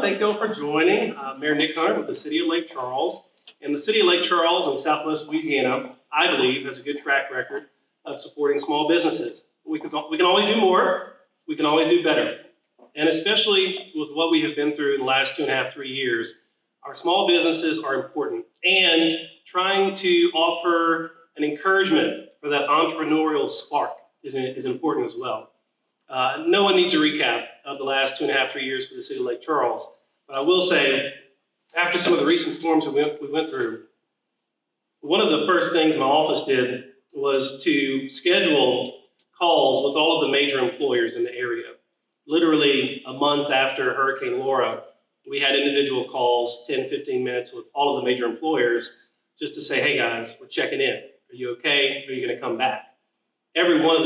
Thank you all for joining. Mayor Nick Hunter with the City of Lake Charles. And the City of Lake Charles in Southwest Louisiana, I believe, has a good track record of supporting small businesses. We can always do more. We can always do better. And especially with what we have been through in the last 2.5, 3 years, our small businesses are important. And trying to offer an encouragement for that entrepreneurial spark is important as well. No one needs a recap of the last 2.5, 3 years for the City of Lake Charles. But I will say, after some of the recent storms we went through, one of the first things my office did was to schedule calls with all of the major employers in the area. Literally a month after Hurricane Laura, we had individual calls, 10, 15 minutes with all of the major employers just to say, hey guys, we're checking in. Are you okay? Are you going to come back? Every one of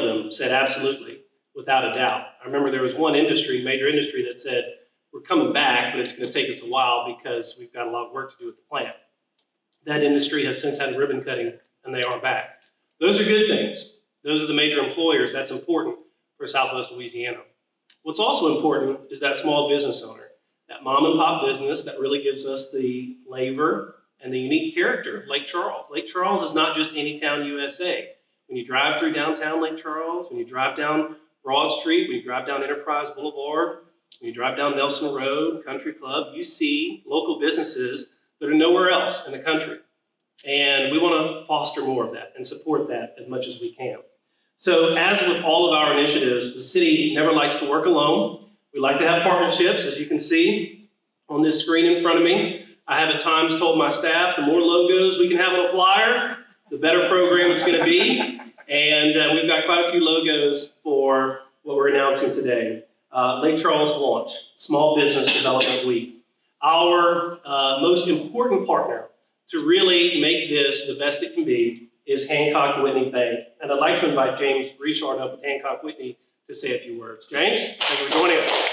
them said absolutely, without a doubt. I remember there was one major industry that said, we're coming back, but it's going to take us a while because we've got a lot of work to do with the plant. That industry has since had a ribbon cutting and they are back. Those are good things. Those are the major employers. That's important for Southwest Louisiana. What's also important is that small business owner, that mom and pop business that really gives us the flavor and the unique character of Lake Charles. Lake Charles is not just any town USA. When you drive through downtown Lake Charles, when you drive down Broad Street, when you drive down Enterprise Boulevard, when you drive down Nelson Road, Country Club, you see local businesses that are nowhere else in the country. And we want to foster more of that and support that as much as we can. So as with all of our initiatives, the city never likes to work alone. We like to have partnerships, as you can see on this screen in front of me. I have at times told my staff, the more logos we can have on a flyer, the better program it's going to be. And we've got quite a few logos for what we're announcing today. Lake Charles Launch, Small Business Development Week. Our most important partner to really make this the best it can be is Hancock Whitney Bank. And I'd like to invite James Richard up with Hancock Whitney to say a few words. James, thank you for joining us.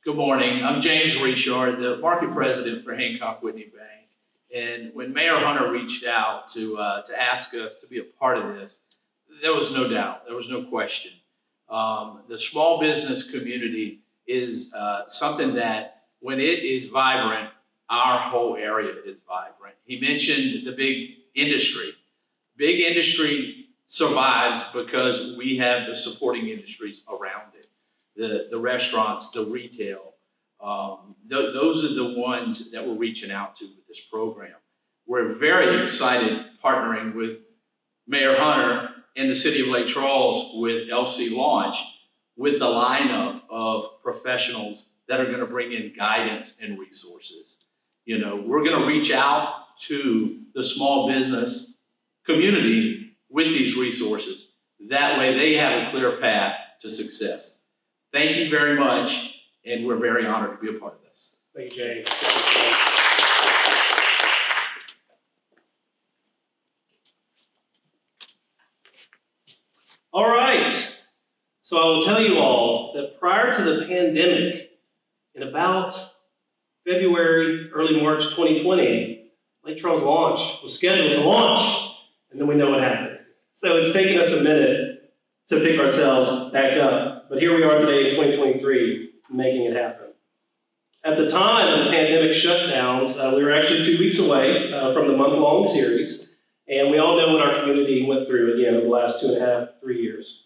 Good morning. I'm James Richard, the market president for Hancock Whitney Bank. And when Mayor Hunter reached out to ask us to be a part of this, there was no doubt, there was no question. The small business community is something that when it is vibrant, our whole area is vibrant. He mentioned the big industry. Big industry survives because we have the supporting industries around it. The restaurants, the retail, those are the ones that we're reaching out to with this program. We're very excited partnering with Mayor Hunter and the City of Lake Charles with LC Launch with the lineup of professionals that are going to bring in guidance and resources. You know, we're going to reach out to the small business community with these resources. That way they have a clear path to success. Thank you very much, and we're very honored to be a part of this. Thank you, James. All right. So I will tell you all that prior to the pandemic, in about February, early March 2020, Lake Charles Launch was scheduled to launch, and then we know what happened. So it's taken us a minute to pick ourselves back up, but here we are today in 2023, making it happen. At the time of the pandemic shutdowns, we were actually 2 weeks away from the month-long series, and we all know what our community went through again over the last 2.5, 3 years.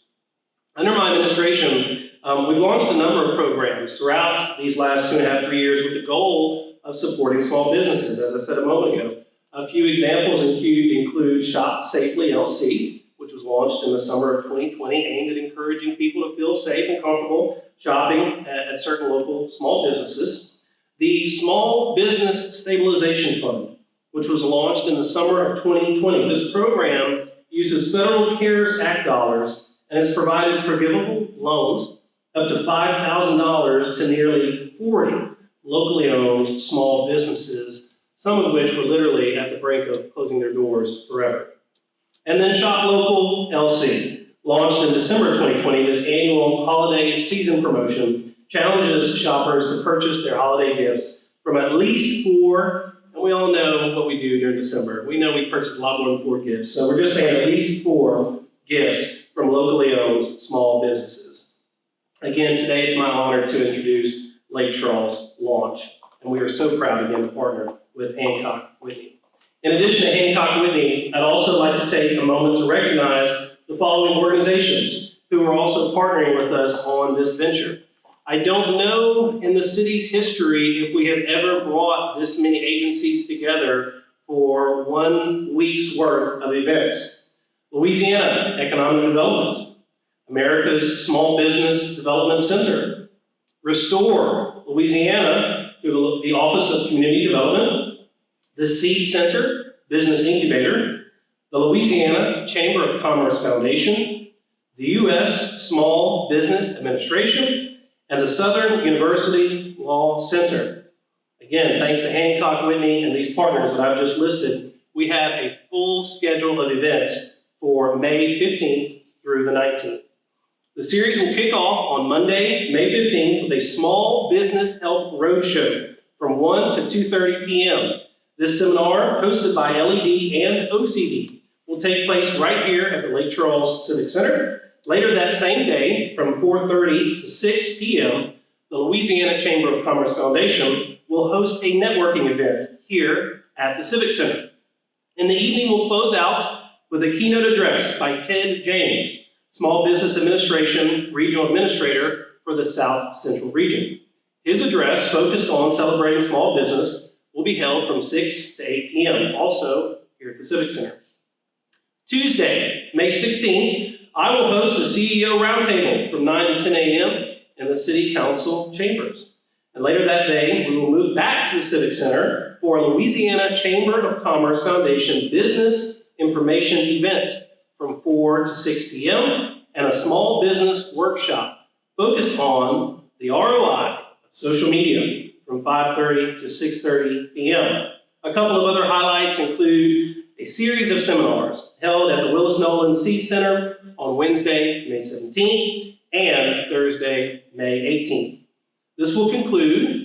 Under my administration, we've launched a number of programs throughout these last 2.5, 3 years with the goal of supporting small businesses, as I said a moment ago. A few examples include Shop Safely LC, which was launched in the summer of 2020, aimed at encouraging people to feel safe and comfortable shopping at certain local small businesses. The Small Business Stabilization Fund, which was launched in the summer of 2020. This program uses Federal CARES Act dollars and has provided forgivable loans up to $5,000 to nearly 40 locally owned small businesses, some of which were literally at the brink of closing their doors forever. And then Shop Local LC, launched in December 2020, this annual holiday season promotion challenges shoppers to purchase their holiday gifts from at least 4, and we all know what we do during December. We know we purchase a lot more than 4 gifts, so we're just saying at least 4 gifts from locally owned Springfield small businesses. Again, today it's my honor to introduce Lake Charles Launch, and we are so proud again to partner with Hancock Whitney. In addition to Hancock Whitney, I'd also like to take a moment to recognize the following organizations who are also partnering with us on this venture. I don't know in the city's history if we have ever brought this many agencies together for 1 week's worth of events. Louisiana Economic Development, America's Small Business Development Center, Restore Louisiana through the Office of Community Development, the Seed Center Business Incubator, the Louisiana Chamber of Commerce Foundation, the U.S. Small Business Administration, and the Southern University Law Center. Again, thanks to Hancock Whitney and these partners that I've just listed, we have a full schedule of events for May 15th through the 19th. The series will kick off on Monday, May 15th with a small business health roadshow from 1 to 2:30 p.m. This seminar, hosted by LED and OCD, will take place right here at the Lake Charles Civic Center. Later that same day, from 4:30 to 6 p.m., the Louisiana Chamber of Commerce Foundation will host a networking event here at the Civic Center. In the evening, we'll close out with a keynote address by Ted James, Small Business Administration Regional Administrator for the South Central Region. His address, focused on celebrating small business, will be held from 6 to 8 p.m., also here at the Civic Center. Tuesday, May 16th, I will host a CEO roundtable from 9 to 10 a.m. in the City Council chambers. And later that day, we will move back to the Civic Center for a Louisiana Chamber of Commerce Foundation Business Information event from 4 to 6 p.m. and a small business workshop focused on the ROI of social media from 5:30 to 6:30 p.m. A couple of other highlights include a series of seminars held at the Willis Nolan Seed Center on Wednesday, May 17th and Thursday, May 18th. The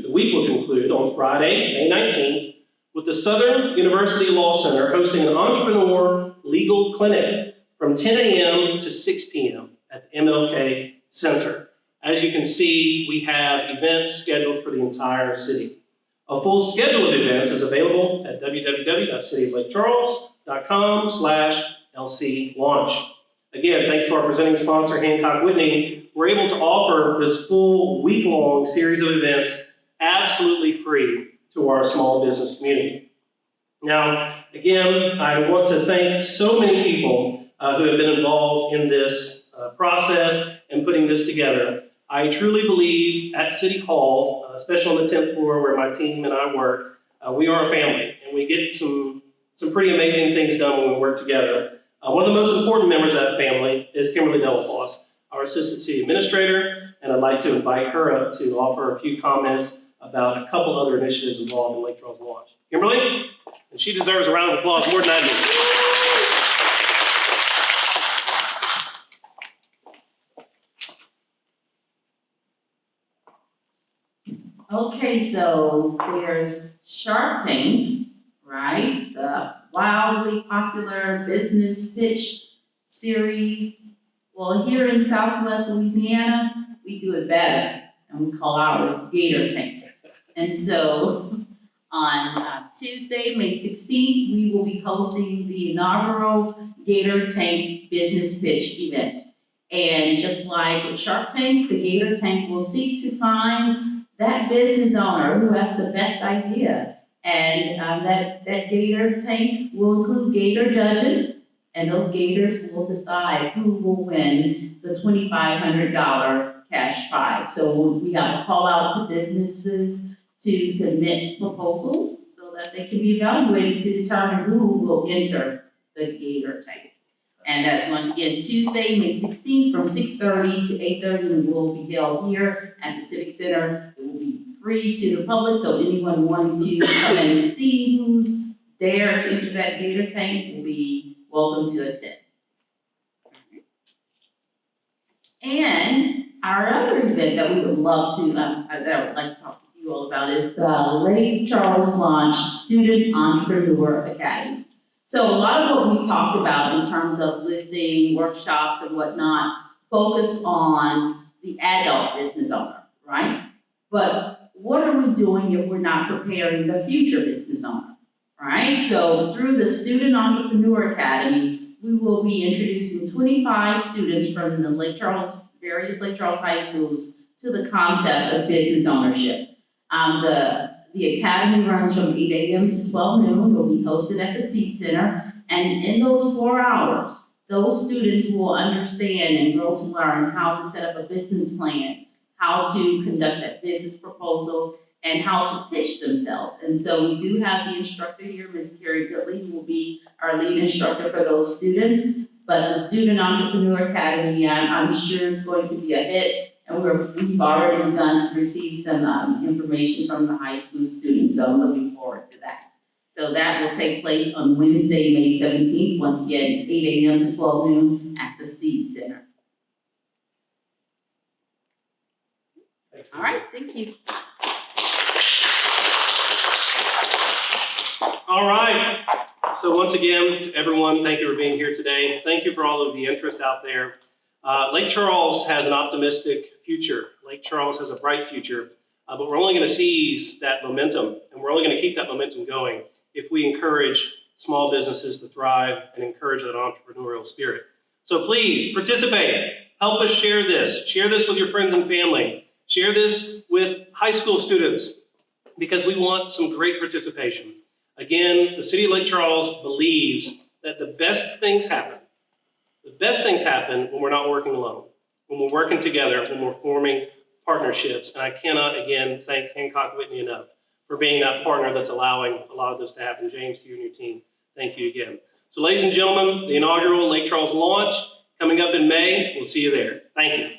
week will conclude on Friday, May 19th, with the Southern University Law Center hosting an entrepreneur legal clinic from 10 a.m. to 6 p.m. at the MLK Center. As you can see, we have events scheduled for the entire city. A full schedule of events is available at www.cityoflakecharles.com/LC Launch. Again, thanks to our presenting sponsor, Hancock Whitney, we're able to offer this full week-long series of events absolutely free to our small business community. Now, again, I want to thank so many people who have been involved in this process and putting this together. I truly believe at City Hall, especially on the 10th floor where my team and I work, we are a family, and we get some pretty amazing things done when we work together. One of the most important members of that family is Kimberly Delafosse, our Assistant City Administrator, and I'd like to invite her up to offer a few comments about a couple other initiatives involved in Lake Charles Launch. Kimberly? And she deserves a round of applause more than I do. Okay, so there's Shark Tank, right? The wildly popular business pitch series. Well, here in Southwest Louisiana, we do it better, and we call ours Gator Tank. And so on Tuesday, May 16th, we will be hosting the inaugural Gator Tank business pitch event. And just like with Shark Tank, the Gator Tank will seek to find that business owner who has the best idea. And that Gator Tank will include Gator judges, and those Gators will decide who will win the $2,500 cash prize. So we have a call out to businesses to submit proposals so that they can be evaluated to determine who will enter the Gator Tank. And that's once again Tuesday, May 16th from 6:30 to 8:30, and will be held here at the Civic Center. It will be free to the public, so anyone wanting to come and see who's there to enter that Gator Tank will be welcome to attend. And our other event that we would love to, that I would like to talk to you all about is the Lake Charles Launch Student Entrepreneur Academy. So a lot of what we talked about in terms of listing, workshops and whatnot, focus on the adult business owner, right? But what are we doing if we're not preparing the future business owner, right? So through the Student Entrepreneur Academy, we will be introducing 25 students from the various Lake Charles high schools to the concept of business ownership. The academy runs from 8 a.m. to 12 noon. It will be hosted at the Seed Center. And in those 4 hours, those students will understand and grow to learn how to set up a business plan, how to conduct that business proposal, and how to pitch themselves. And so we do have the instructor here, Ms. Carrie Goodley, who will be our lead instructor for those students. But the Student Entrepreneur Academy, I'm sure it's going to be a hit. And we've already begun to receive some information from the high school students, so I'm looking forward to that. So that will take place on Wednesday, May 17th, once again, 8 a.m. to 12 noon at the Seed Center. Thanks. All right, thank you. All right. So once again, to everyone, thank you for being here today. Thank you for all of the interest out there. Lake Charles has an optimistic future. Lake Charles has a bright future, but we're only going to seize that momentum, and we're only going to keep that momentum going if we encourage small businesses to thrive and encourage that entrepreneurial spirit. So please participate. Help us share this. Share this with your friends and family. Share this with high school students because we want some great participation. Again, the City of Lake Charles believes that the best things happen. The best things happen when we're not working alone, when we're working together, when we're forming partnerships. And I cannot, again, thank Hancock Whitney enough for being that partner that's allowing a lot of this to happen. James, to you and your team, thank you again. So ladies and gentlemen, the inaugural Lake Charles launch coming up in May. We'll see you there. Thank you.